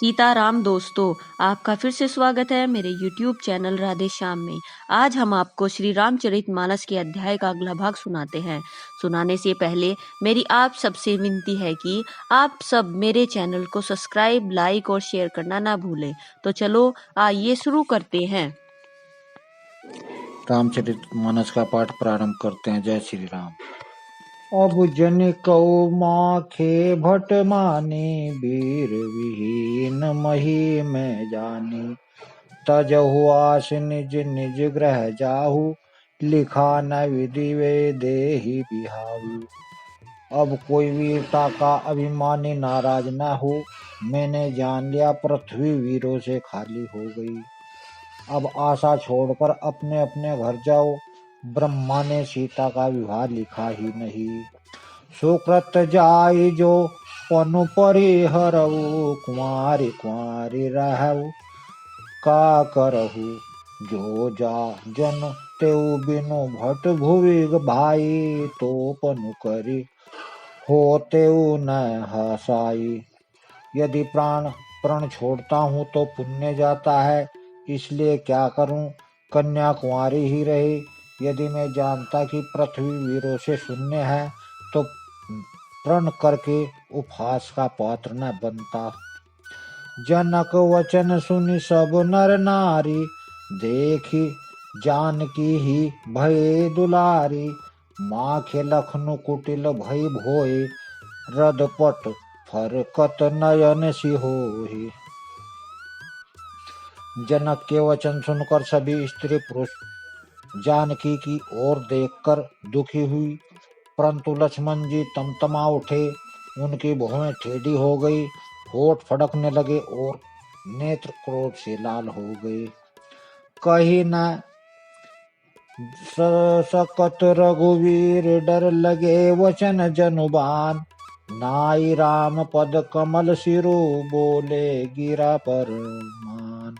सीताराम दोस्तों, आपका फिर से स्वागत है मेरे YouTube चैनल राधे श्याम में। आज हम आपको श्री रामचरितमानस के अध्याय का अगला भाग सुनाते हैं। सुनाने से पहले मेरी आप सबसे विनती है कि आप सब मेरे चैनल को सब्सक्राइब, लाइक और शेयर करना ना भूलें। तो चलो आइए शुरू करते हैं। रामचरितमानस का पाठ प्रारंभ करते हैं। जय श्री राम। अब जन कौ माखे भट माने, वीर विहीन मही में जानी। तजहु आस निज निज ग्रह जाहु, लिखा न विधि वे देहि बिहाऊ। अब कोई वीरता का अभिमानी नाराज न हो, मैंने जान लिया पृथ्वी वीरों से खाली हो गई। अब आशा छोड़कर अपने अपने घर जाओ, ब्रह्मा ने सीता का विवाह लिखा ही नहीं। सुकृत जाय जो पनु परिहरऊ, कुंवारी कुंवारी रहऊ का करहु। जो जा जन तेउ बिनु भट भुवि भाई, तो पनु करी हो तेउ न हसाई। यदि प्रण छोड़ता हूँ तो पुण्य जाता है, इसलिए क्या करूं, कन्या कुंवारी ही रहे। यदि मैं जानता कि पृथ्वी वीरों से शून्य है, तो प्रण करके उपहास का पात्र न बनता। जनक वचन सुनि सब नर नारी, देखी जानकी ही भये दुलारी। माखे लखनु कुटिल भई भोए, रदपट फरकत नयन सिहोहि। जनक के वचन सुनकर सभी स्त्री पुरुष जानकी की ओर देखकर दुखी हुई, परंतु लक्ष्मण जी तमतमा उठे। उनकी भौहें टेढ़ी हो गई, होठ फड़कने लगे और नेत्र क्रोध से लाल हो गए। कही न सकत रघुवीर, डर लगे वचन जनुबान। नाई राम पद कमल सिरो, बोले गिरा पर मान।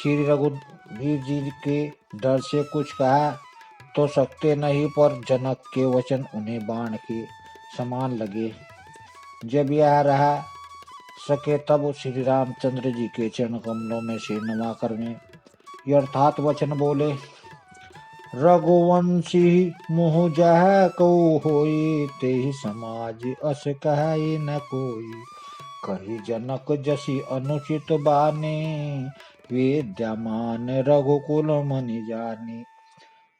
श्री रघुवीर जी के डर से कुछ कहा तो सकते नहीं, पर जनक के वचन उन्हें बाण के समान लगे। जब यह रह सके तब श्री रामचंद्र जी के चरण कमलों में से नवाकर में यथार्थ वचन बोले। रघुवंशी मुँह जह कऊ होई, तेहि समाज अस कहे न कोई। कही जनक जसी अनुचित बाने, विद्यमान रघुकुल मनि जानी।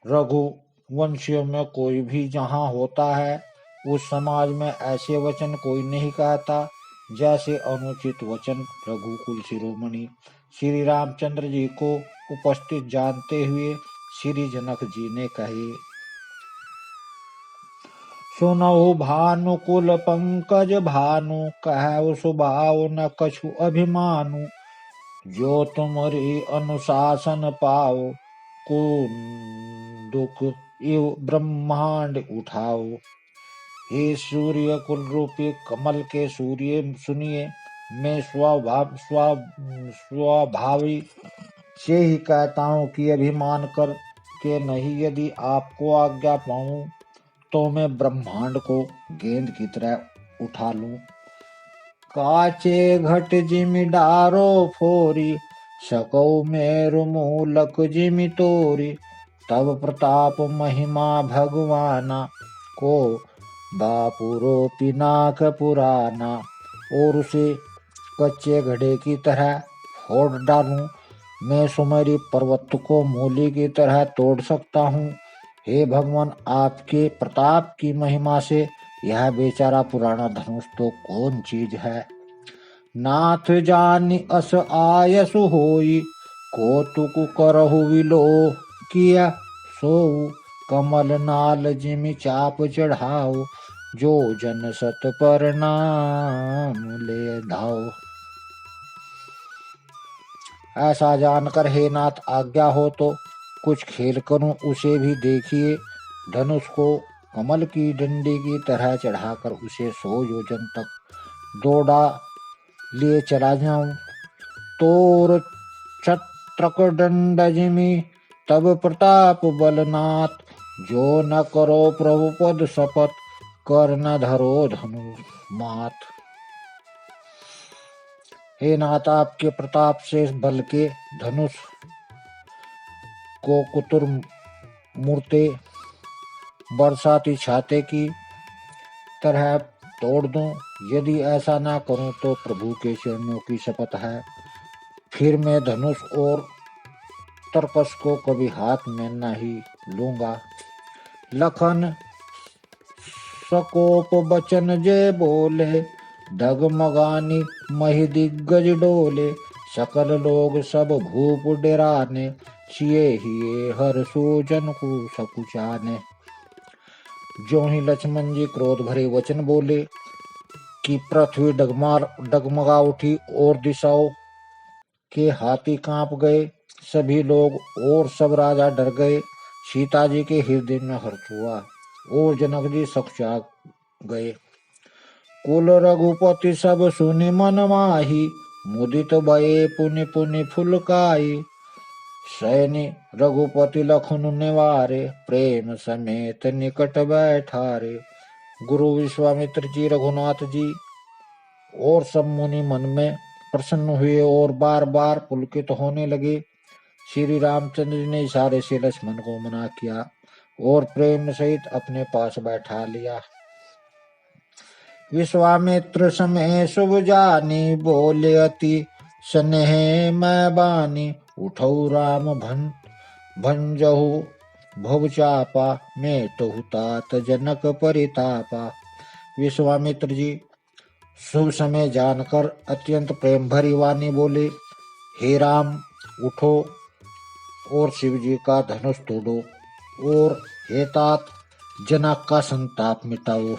रघुवंशियों में कोई भी जहाँ होता है, उस समाज में ऐसे वचन कोई नहीं कहता जैसे अनुचित वचन रघुकुल शिरोमणि श्री रामचंद्र जी को उपस्थित जानते हुए श्री जनक जी ने कहे। सुनहु भानुकुल पंकज भानु, कहु स्वभाव न कछु अभिमानु। जो तुमरी अनुशासन पाओ, को दुख इव ब्रह्मांड उठाओ। हे सूर्य कुल रूपी कमल के सूर्य सुनिए, मैं स्वभावी से ही कहता हूँ कि अभिमान कर के नहीं। यदि आपको आज्ञा पाऊं तो मैं ब्रह्मांड को गेंद की तरह उठा लूं। काचे घट जिमि डारो फोरी, सको मेरु मूलक जिमि तोरी। तब प्रताप महिमा भगवाना, को बापुरो पिनाक पुराना। और उसे कच्चे घड़े की तरह फोड़ डालूं, मैं सुमेरी पर्वत को मूली की तरह तोड़ सकता हूँ। हे भगवान, आपके प्रताप की महिमा से यह बेचारा पुराना धनुष तो कौन चीज है। नाथ जानि अस आयसु होई, कौतुक करहु विलो किया सोऊ। कमल नाल जिमि चाप चढ़ाओ, जो जन सत प्रणाम ले धाओ। ऐसा जानकर हे नाथ आज्ञा हो तो कुछ खेल करूं, उसे भी देखिए। धनुष को कमल की डंडी की तरह चढ़ाकर उसे 100 योजन तक दौड़ा लिए चला जाऊं। तोर छत्रक दंड जिमि तब प्रताप बलनाथ। जो न करो प्रभु पद शपथ, कर न धरो धनु मात। हे नाथ, आपके प्रताप से बल के धनुष को कुतुर मूर्ते बरसाती छाते की तरह तोड़ दूं। यदि ऐसा ना करूं तो प्रभु के चरणों की शपथ है, फिर मैं धनुष और तरकस को कभी हाथ में नहीं लूंगा। लखन सकोप बचन जय बोले, डगमगानी मही दिग्गज डोले। सकल लोग सब भूप डेराने, छिए हिए हर सूजन को सकुचाने। ज्यों ही लक्ष्मण जी क्रोध भरे वचन बोले कि पृथ्वी डगमगा उठी और दिशाओं के हाथी कांप गए। सभी लोग और सब राजा डर गए। सीता जी के हृदय में हर्ष हुआ और जनक जी सकुचा गए। कुल रघुपति सब सुनि मन माही, मुदित भये पुनि पुनि फुलकाई। सैनि रघुपति लखन निवारे, प्रेम समेत निकट बैठारे। गुरु विश्वामित्र जी, रघुनाथ जी और सब मुनि मन में प्रसन्न हुए और बार बार पुलकित होने लगे। श्री रामचंद्र जी ने इशारे से लक्ष्मण को मना किया और प्रेम सहित अपने पास बैठा लिया। विश्वामित्र समय शुभ जानी, बोले अति स्नेह मैं बानी। उठऊ राम भंजहु भव चापा, मेटहु तात जनक परितापा। विश्वामित्र जी शुभ समय जानकर अत्यंत प्रेम भरी वाणी बोले, हे राम उठो और शिव जी का धनुष तोड़ो, और हे तात जनक का संताप मिटाओ।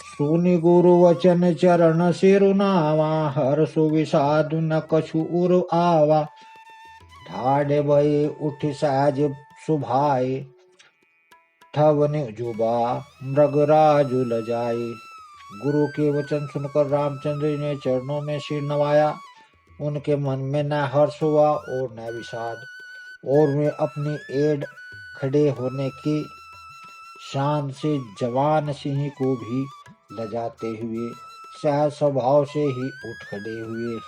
सुनि गुरु वचन चरण सिरुनावा, हर सुविषाद न कछु उर आवा। ठाड़े भये उठ सहज सुभाए, ठवन जुबा मृगराजु लजाए। गुरु के वचन सुनकर रामचंद्र जी ने चरणों में सिर नवाया। उनके मन में न हर्ष हुआ और न विषाद, और वे अपनी एड़ खड़े होने की शान से जवान सिंह को भी लजाते हुए सहज स्वभाव से ही उठ खड़े हुए।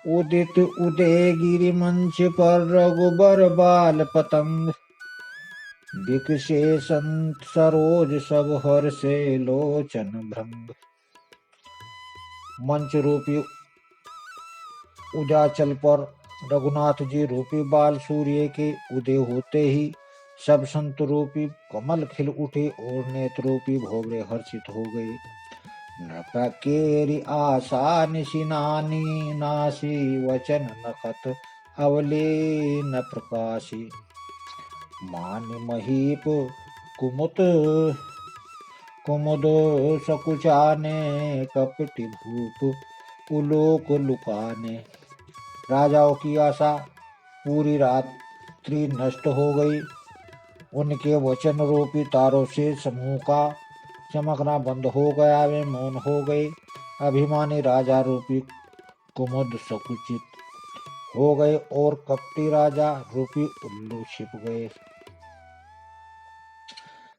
उदित उदय गिरि मंच पर, रघुबर बाल पतंग। बिकसे संत सरोज सब हर से लोचन भृंग। मंच रूपी उजाचल पर रघुनाथ जी रूपी बाल सूर्य के उदय होते ही सब संत रूपी कमल खिल उठे और नेत्र रूपी भोगरे हर्षित हो गए। नृपकेरि आशा निशिनानी, नासी वचन नखत अवले न प्रकाशी। मान महीप कुमुद सकुचाने, कपटि भूप उलोक लुकाने। राजाओं की आशा पूरी रात्रि नष्ट हो गई। उनके वचन रूपी तारों से समूह का चमकना बंद हो गया। वे मौन हो गए। अभिमानी राजा रूपी कुमुद सकुचित हो गए और कपटी राजा रूपी उल्लू छिप गए।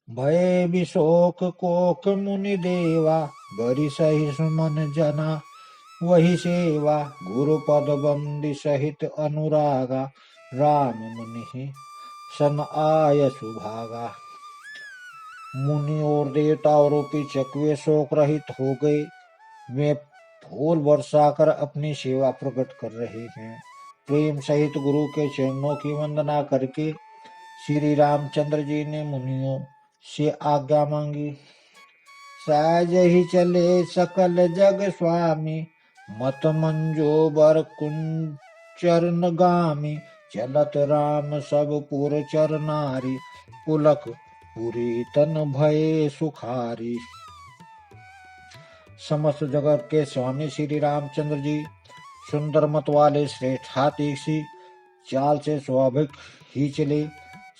भय विशोक कोक मुनि देवा, बरि सहि सुमन जना वही सेवा। गुरु पद बंदी सहित अनुरागा, राम मुनि सन आय सुभागा। मुनि और देवताओं रूपी चकवे शोक रहित हो गए। वे फूल बरसाकर अपनी सेवा प्रकट कर रहे हैं। प्रेम सहित गुरु के चरणों की वंदना करके श्री रामचंद्र जी ने मुनियों से आज्ञा मांगी। सहज ही चले सकल जग स्वामी, मत मंजो बर कुंचरण गामी। चलत राम सब पुर चर नारी, पुलक पुरी तन भये सुखारी। समस्त जगत के स्वामी श्री रामचंद्र जी सुंदर मत वाले श्रेष्ठ हाथी सी चाल से स्वाभाविक ही चले।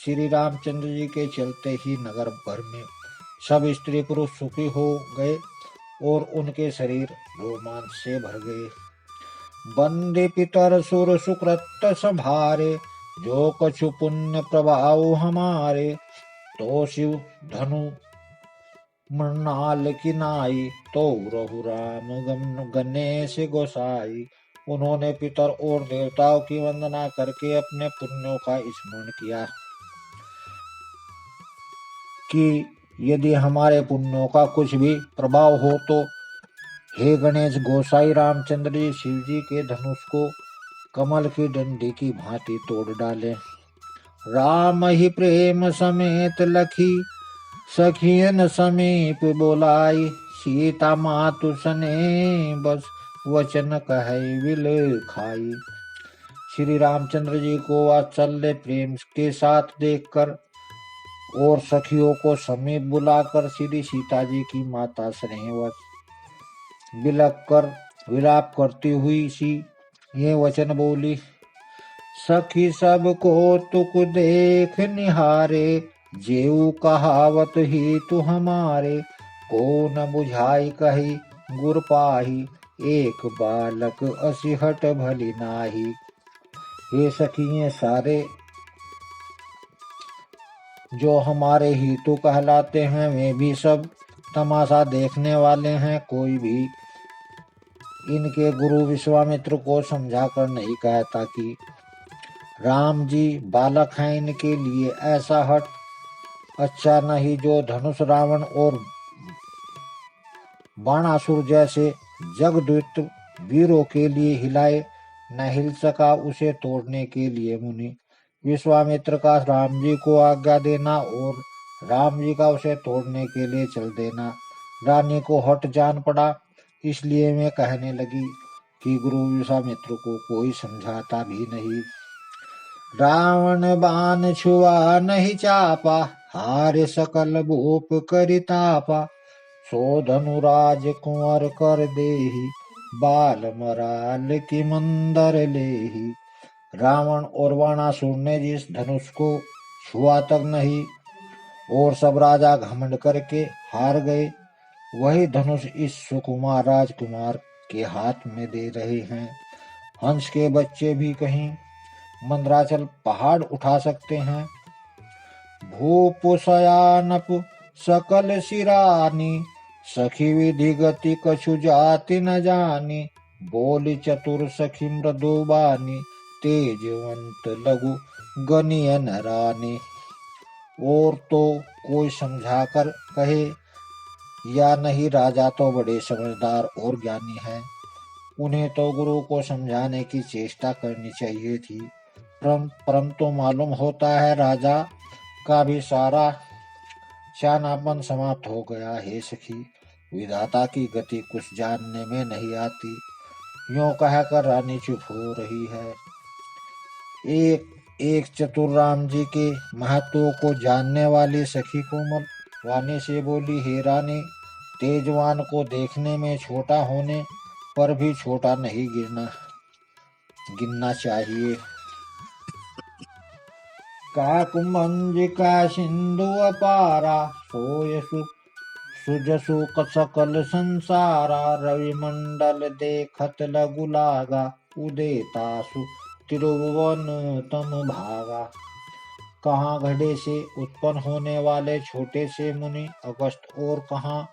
श्री रामचंद्र जी के चलते ही नगर भर में सब स्त्री पुरुष सुखी हो गए और उनके शरीर रोमांच से भर गए। बंदे पितर सुर सुकृत संभारे, जो कछु पुण्य प्रभाव हमारे। तो शिव धनु मृणाल की नाई, तो रहु राम गणेश गोसाई। उन्होंने पितर और देवताओं की वंदना करके अपने पुण्यों का स्मरण किया कि यदि हमारे पुण्यों का कुछ भी प्रभाव हो तो हे गणेश गोसाई रामचंद्र जी शिव जी के धनुष को कमल की डंडी की भांति तोड़ डाले। राम ही प्रेम समेत लखी सखियन समीप बोलाई, सीता मातु सने बस वचन कहे विल खाई। श्री रामचंद्र जी को वात्सल्य प्रेम के साथ देखकर और सखियों को समीप बुलाकर श्री सीता जी की माता स्नेहवश बिलक कर विलाप करती हुई सी ये वचन बोली। सखी सब को तुक देख निहारे, जेऊ कहावत ही तू हमारे। को न बुझाई कही गुर पाही, एक बालक असिहट भली नाही। ये सखी ये सारे जो हमारे हितु कहलाते हैं वे भी सब तमाशा देखने वाले हैं। कोई भी इनके गुरु विश्वामित्र को समझा कर नहीं कहता कि राम जी बालक हैं, इनके लिए ऐसा हट अच्छा नहीं। जो धनुष रावण और बाणासुर जैसे जगद्वित वीरों के लिए हिलाए न हिल सका, उसे तोड़ने के लिए मुनि विश्वामित्र का राम जी को आज्ञा देना और राम जी का उसे तोड़ने के लिए चल देना रानी को हट जान पड़ा। इसलिए मैं कहने लगी कि गुरु विश्वामित्र को कोई समझाता भी नहीं। रावण बाण छुआ नहीं चापा, हारे सकल भूप करितापा। सो धनुराज कुंवर कर देही, बाल मराल की मंदर लेही। रावण और बाणासुर ने जिस धनुष को छुआ तक नहीं और सब राजा घमंड करके हार गए, वही धनुष इस सुकुमार राजकुमार के हाथ में दे रहे हैं। हंस के बच्चे भी कहीं मंदराचल पहाड़ उठा सकते हैं। भूप सयानप सकल सिरानी, सखी विधि गति कछु जाति न जानी। बोली चतुर सखी मृदुबानी, तेजवंत लघु गनिय रानी। और तो कोई समझाकर कहे या नहीं, राजा तो बड़े समझदार और ज्ञानी हैं, उन्हें तो गुरु को समझाने की चेष्टा करनी चाहिए थी। परंतु मालूम होता है राजा का भी सारा शानापन समाप्त हो गया। हे सखी, विधाता की गति कुछ जानने में नहीं आती। यूं कहकर रानी चुप हो रही है। एक चतुर राम जी के महत्व को जानने वाली सखी कोमल वाणी से बोली, हे रानी, तेजवान को देखने में छोटा होने पर भी छोटा नहीं गिनना चाहिए। काकुमंज का सिंधु अपारा, सोय सुजसु सकल संसारा। रवि मंडल देखत लघु लागा, उदेतासु तिरुवन तम भागा। कहाँ घड़े से उत्पन्न होने वाले छोटे से मुनि अगस्त और कहाँ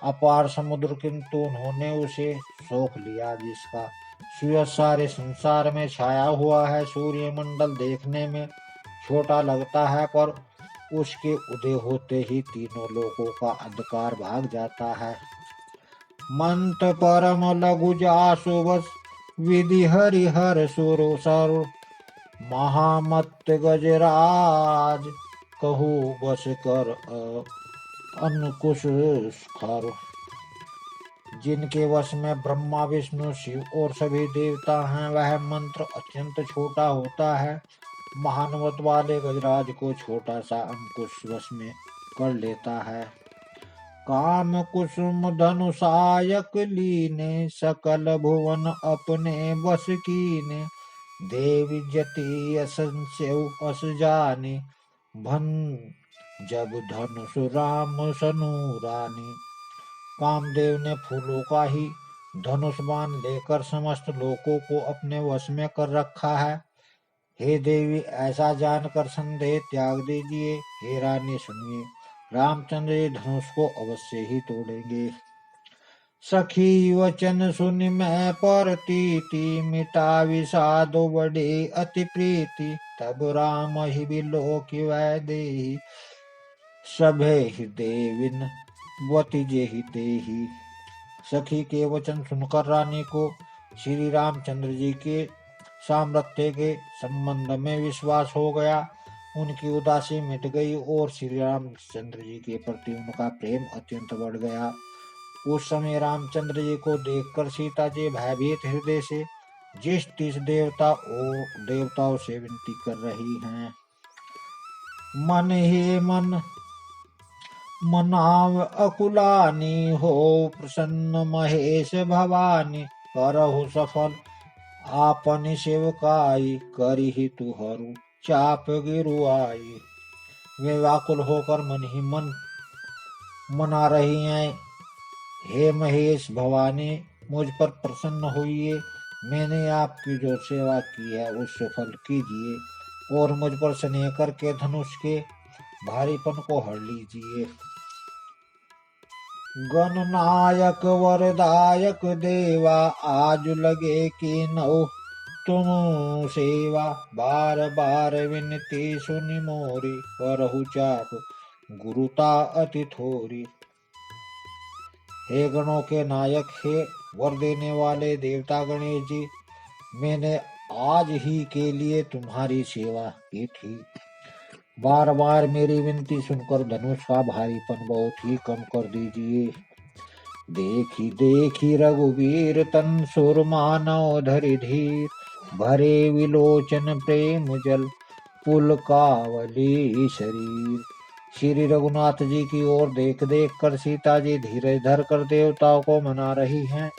अपार समुद्र, किंतु उन्होंने उसे सोख लिया जिसका सूर्य सारे संसार में छाया हुआ है। सूर्य मंडल देखने में छोटा लगता है पर उसके उदय होते ही तीनों लोकों का अंधकार भाग जाता है। मंत परम लघु जासु बस, विधि हरिहर सुर सर। महामत गजराज, कहू बस कर अंकुश खर। जिनके वश में ब्रह्मा विष्णु शिव और सभी देवता हैं, वह मंत्र अत्यंत छोटा होता है। महानवत वाले गजराज को छोटा सा अंकुश वश में कर लेता है। काम कुसुम धनुषायक लीने, सकल भुवन अपने बस कीने। देवी जति असंस्यु अस जानी, भन जब धनुष राम सनूरानी। कामदेव ने फूलों का ही धनुष बाण लेकर समस्त लोकों को अपने वश में कर रखा है। हे देवी, ऐसा जानकर संदेह त्याग दीजिए। हे रानी सुनिए, रामचंद्र जी धनुष को अवश्य ही तोड़ेंगे। सखी वचन सुन मैं परतीति, मिटा विषाद बड़े अति प्रीति। तब राम ही बिलोक वै देहि, सभे हृदय विन वति जेहि तेहि। सखी के वचन सुनकर रानी को श्री रामचंद्र जी के सामर्थ्य के संबंध में विश्वास हो गया। उनकी उदासी मिट गई और श्री रामचंद्र जी के प्रति उनका प्रेम अत्यंत बढ़ गया। उस समय रामचंद्र जी को देखकर सीता जी भयभीत हृदय से जिस तिस देवताओं से विनती कर रही हैं। मन ही मन मनाव अकुलानी, हो प्रसन्न महेश भवानी। करहु सफल आपन सेवकाई, करिहि तुहरु चाप गिरुआई। वे व्याकुल होकर मन ही मन मना रही हैं, हे महेश भवानी, मुझ पर प्रसन्न होइए। मैंने आपकी जो सेवा की है उससे फल कीजिए और मुझ पर स्नेह करके धनुष के भारीपन को हर लीजिए। गणनायक वरदायक देवा, आज लगे कि नौ तुम सेवा। बार बार विनती सुनि मोरी, करहु चाप गुरुता अति थोरी। हे गणों के नायक, हे वर देने वाले देवता गणेश जी, मैंने आज ही के लिए तुम्हारी सेवा की थी। बार बार मेरी विनती सुनकर धनुष का भारीपन बहुत ही कम कर दीजिए। देखी देखी रघुवीर तन सुर मानव धरि धीर, भरे विलोचन प्रेम जल पुलकावली शरीर। श्री रघुनाथ जी की ओर देख देख कर सीता जी धीरज धर कर देवताओं को मना रही हैं।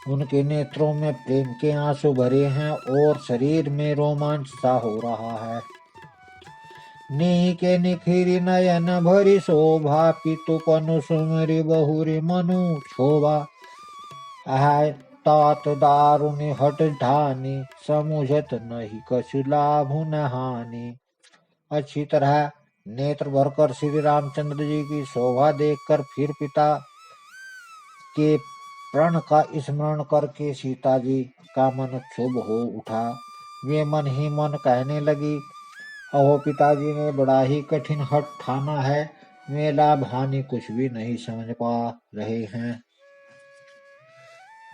उनके नेत्रों में प्रेम के आंसू भरे हैं और शरीर में रोमांच सा हो रहा है। नीके निखिरी नयन भरी शोभा, पितु पनु सुमरि बहुरी मनु क्षोभा। आय तात दारुनि हट ढानी, समुझत नहीं कछु लाभु न हानि। अच्छी तरह नेत्र भरकर श्री रामचंद्र जी की शोभा देखकर फिर पिता के प्रण का स्मरण करके सीता जी का मन क्षुब्ध हो उठा। वे मन ही मन कहने लगी, अहो पिताजी ने बड़ा ही कठिन हठ ठाना है, वे लाभ हानि कुछ भी नहीं समझ पा रहे हैं।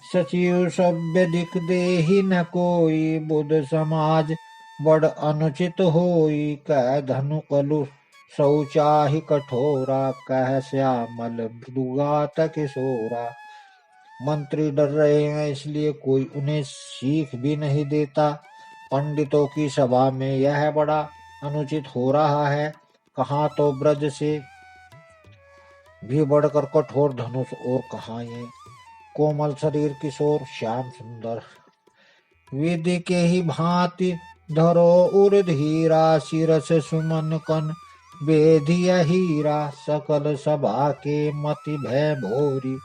सचिव सभ्य दिख देहि न कोई, बुध समाज बड़ अनुचित होई। कह धनु कलु शौचाहि कठोरा, कह श्यामल मृदुगात किशोरा। मंत्री डर रहे हैं इसलिए कोई उन्हें सीख भी नहीं देता। पंडितों की सभा में यह बड़ा अनुचित हो रहा है। कहाँ तो ब्रज से भी बढ़कर कठोर धनुष और कहाँ ये कोमल शरीर किशोर श्याम सुंदर। विधि के ही भांति धरो उर धीरा, शिरस सुमन कन बेधिया हीरा। सकल सभा के मति भय भोरी,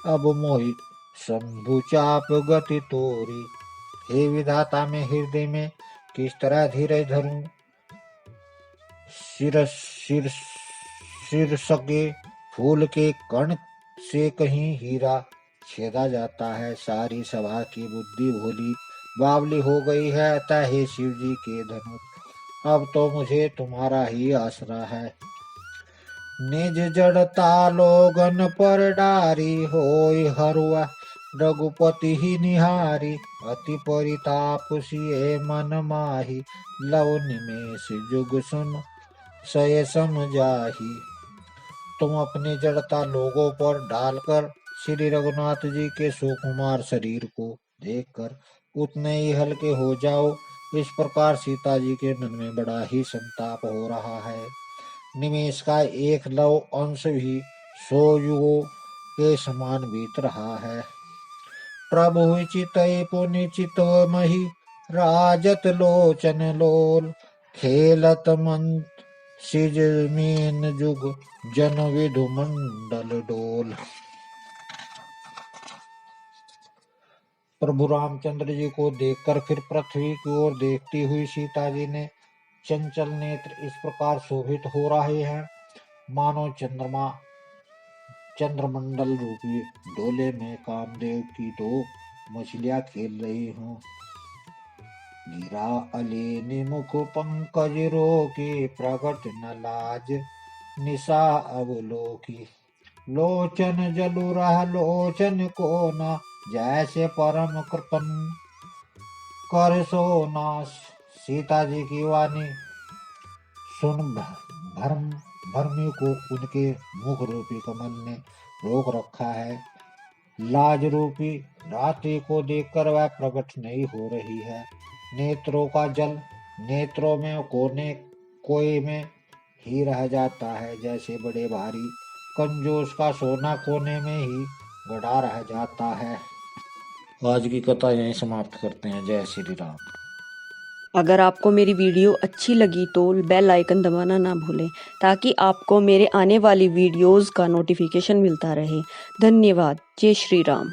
अब मोहि शंभु चाप गति तोरी। हे विधाता, मैं हृदय में किस तरह धीरज धरूं। सिर सके फूल के कण से कहीं हीरा छेदा जाता है। सारी सभा की बुद्धि भोली बावली हो गई है। अतः हे शिव जी के धनुष, अब तो मुझे तुम्हारा ही आसरा है। निज जड़ता लोगन पर डारी, होय हरुआ रघुपति ही निहारी। अति परिताप सिए मन माही, लव निमेष जुग सुन सय समझाही। तुम अपनी जड़ता लोगों पर डालकर श्री रघुनाथ जी के सुकुमार शरीर को देखकर उतने ही हल्के हो जाओ। इस प्रकार सीता जी के मन में बड़ा ही संताप हो रहा है। निमेष का एक लव अंश भी 100 युगों के समान बीत रहा है। प्रभु चितय पुनि चितमहि, राजत लोचन लोल। खेलत मंत सिज मीन जुग, जन विधु मंडल डोल। प्रभु रामचंद्र जी को देखकर फिर पृथ्वी की ओर देखती हुई सीता जी ने चंचल नेत्र इस प्रकार शोभित हो रहे हैं मानो चंद्रमंडल रूपी डोले में कामदेव की दो मछलियां खेल रही हूँ। गिरा अलेनि मुख पंकज रोके, प्रगट न लाज निशा अवलोकी। लोचन जलु रह लोचन को न, जैसे परम कृपन कर सो नाश। सीता जी की वाणी सुन भरमी को उनके मुख रूपी कमल ने रोक रखा है। लाज रूपी रात्रि को देखकर वह प्रकट नहीं हो रही है। नेत्रों का जल नेत्रों में कोए में ही रह जाता है, जैसे बड़े भारी कंजूस का सोना कोने में ही गड़ा रह जाता है। आज की कथा यहीं समाप्त करते हैं। जय श्री राम। अगर आपको मेरी वीडियो अच्छी लगी तो बेल आइकन दबाना ना भूलें, ताकि आपको मेरे आने वाली वीडियोस का नोटिफिकेशन मिलता रहे। धन्यवाद। जय श्री राम।